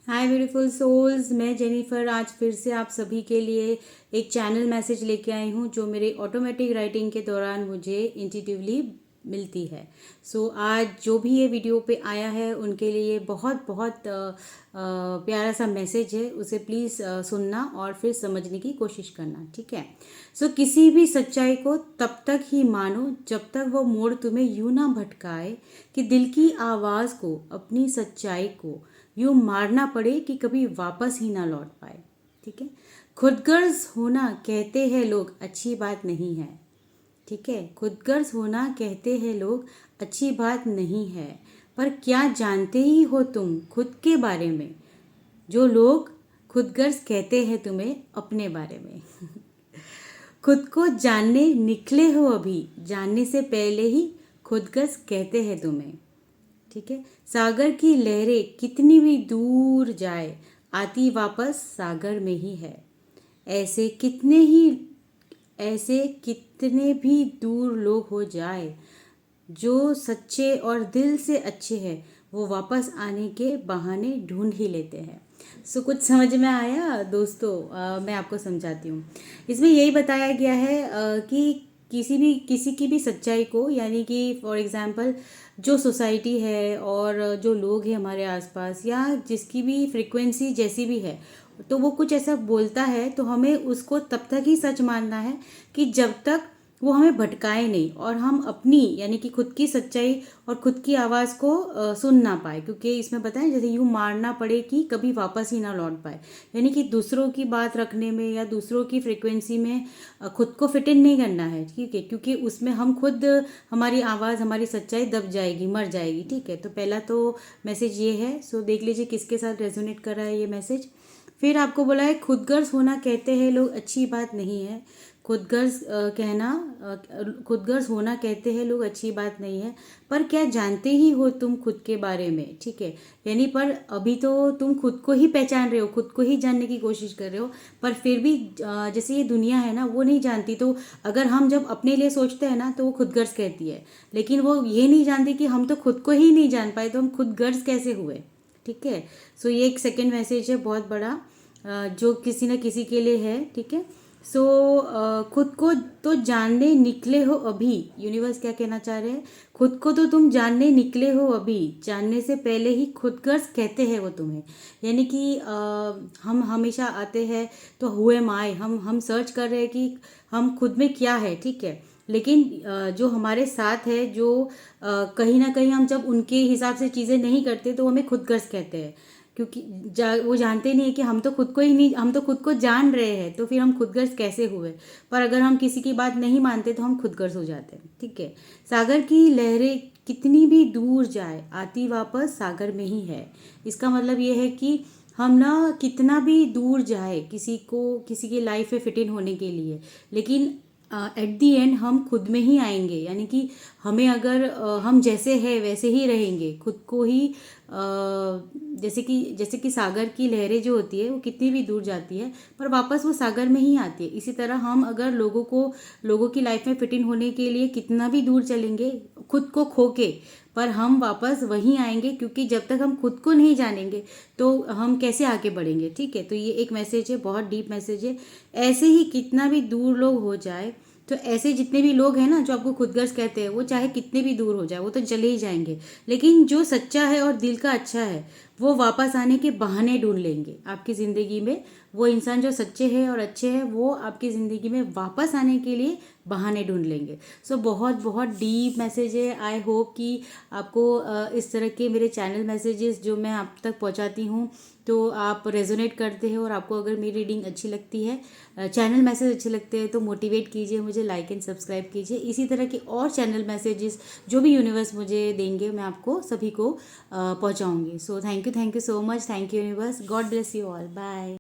हाय beautiful souls, मैं Jennifer आज फिर से आप सभी के लिए एक चैनल मैसेज लेके आई हूँ जो मेरे ऑटोमेटिक राइटिंग के दौरान मुझे इंट्यूटिवली मिलती है। आज जो भी ये वीडियो पे आया है उनके लिए बहुत बहुत प्यारा सा मैसेज है, उसे प्लीज़ सुनना और फिर समझने की कोशिश करना, ठीक है। किसी भी सच्चाई को तब तक ही मानो जब तक वो मोड़ तुम्हें यूं ना भटकाए कि दिल की आवाज़ को, अपनी सच्चाई को यूं मारना पड़े कि कभी वापस ही ना लौट पाए, ठीक है। खुदगर्ज होना कहते हैं लोग, अच्छी बात नहीं है, ठीक है। खुदगर्ज होना कहते हैं लोग, अच्छी बात नहीं है। पर क्या जानते ही हो तुम खुद के बारे में, जो लोग खुदगर्ज कहते हैं तुम्हें अपने बारे में। खुद को जानने निकले हो अभी, जानने से पहले ही खुदगर्ज कहते हैं तुम्हें, ठीक है। सागर की लहरें कितनी भी दूर जाए, आती वापस सागर में ही है। ऐसे कितने ही ऐसे कितने भी दूर लोग हो जाए, जो सच्चे और दिल से अच्छे हैं वो वापस आने के बहाने ढूंढ ही लेते हैं। कुछ समझ में आया दोस्तों? मैं आपको समझाती हूँ। इसमें यही बताया गया है कि किसी की भी सच्चाई को, यानी कि फॉर एग्जांपल जो सोसाइटी है और जो लोग हैं हमारे आसपास, या जिसकी भी फ्रीक्वेंसी जैसी भी है, तो वो कुछ ऐसा बोलता है तो हमें उसको तब तक ही सच मानना है कि जब तक वो हमें भटकाए नहीं और हम अपनी, यानी कि खुद की सच्चाई और खुद की आवाज़ को सुन ना पाए। क्योंकि इसमें बताएं जैसे यूँ मारना पड़े कि कभी वापस ही ना लौट पाए, यानी कि दूसरों की बात रखने में या दूसरों की फ्रिक्वेंसी में खुद को फिट इन नहीं करना है, ठीक है। क्योंकि उसमें हम खुद, हमारी आवाज़, हमारी सच्चाई दब जाएगी, मर जाएगी, ठीक है। तो पहला तो मैसेज ये है। देख लीजिए किसके साथ रेजोनेट कर रहा है ये मैसेज। फिर आपको बोला है खुदगर्ज होना कहते हैं लोग, अच्छी बात नहीं है। खुदगर्ज खुदगर्ज होना कहते हैं लोग, अच्छी बात नहीं है। पर क्या जानते ही हो तुम खुद के बारे में, ठीक है। यानी पर अभी तो तुम खुद को ही पहचान रहे हो, खुद को ही जानने की कोशिश कर रहे हो, पर फिर भी जैसे ये दुनिया है ना, वो नहीं जानती। तो अगर हम जब अपने लिए सोचते हैं ना तो वो खुदगर्ज कहती है, लेकिन वो ये नहीं जानती कि हम तो खुद को ही नहीं जान पाए, तो हम खुदगर्ज कैसे हुए, ठीक है। ये एक सेकेंड मैसेज है बहुत बड़ा, जो किसी न किसी के लिए है, ठीक है। खुद को तो जानने निकले हो अभी, यूनिवर्स क्या कहना चाह रहे हैं, खुद को तो तुम जानने निकले हो अभी, जानने से पहले ही खुदगर्ज कहते हैं वो तुम्हें। यानी कि हम हमेशा आते हैं तो हुए माए, हम सर्च कर रहे हैं कि हम खुद में क्या है, ठीक है। लेकिन जो हमारे साथ है, जो कहीं ना कहीं हम जब उनके हिसाब से चीज़ें नहीं करते तो हमें खुदगर्ज कहते हैं। क्योंकि वो जानते नहीं है कि हम तो खुद को ही नहीं, हम तो खुद को जान रहे हैं, तो फिर हम खुदगर्ज कैसे हुए। पर अगर हम किसी की बात नहीं मानते तो हम खुदगर्ज हो जाते हैं, ठीक है। सागर की लहरें कितनी भी दूर जाए, आती वापस सागर में ही है। इसका मतलब ये है कि हम ना कितना भी दूर जाए किसी की लाइफ में फिट इन होने के लिए, लेकिन एट दी एंड हम खुद में ही आएंगे। यानी कि हमें अगर हम जैसे हैं वैसे ही रहेंगे, खुद को ही जैसे कि सागर की लहरें जो होती है वो कितनी भी दूर जाती है पर वापस वो सागर में ही आती है। इसी तरह हम अगर लोगों की लाइफ में फिट इन होने के लिए कितना भी दूर चलेंगे खुद को खो के, पर हम वापस वहीं आएंगे, क्योंकि जब तक हम खुद को नहीं जानेंगे तो हम कैसे आगे बढ़ेंगे, ठीक है। ये एक मैसेज है, बहुत डीप मैसेज है। ऐसे ही कितना भी दूर लोग हो जाए, तो ऐसे जितने भी लोग हैं ना जो आपको खुदगर्ज कहते हैं, वो चाहे कितने भी दूर हो जाए वो तो चले ही जाएंगे। लेकिन जो सच्चा है और दिल का अच्छा है वो वापस आने के बहाने ढूंढ लेंगे आपकी ज़िंदगी में। वो इंसान जो सच्चे हैं और अच्छे हैं वो आपकी ज़िंदगी में वापस आने के लिए बहाने ढूंढ लेंगे। बहुत बहुत डीप मैसेज है। आई होप कि आपको इस तरह के मेरे चैनल मैसेजेस जो मैं आप तक पहुंचाती हूँ तो आप रेजोनेट करते हैं, और आपको अगर मेरी रीडिंग अच्छी लगती है, चैनल मैसेज अच्छे लगते हैं, तो मोटिवेट कीजिए मुझे, लाइक एंड सब्सक्राइब कीजिए। इसी तरह के और चैनल मैसेजेस जो भी यूनिवर्स मुझे देंगे मैं आपको सभी को पहुंचाऊंगी। Thank you so much, thank you universe, God bless you all, bye.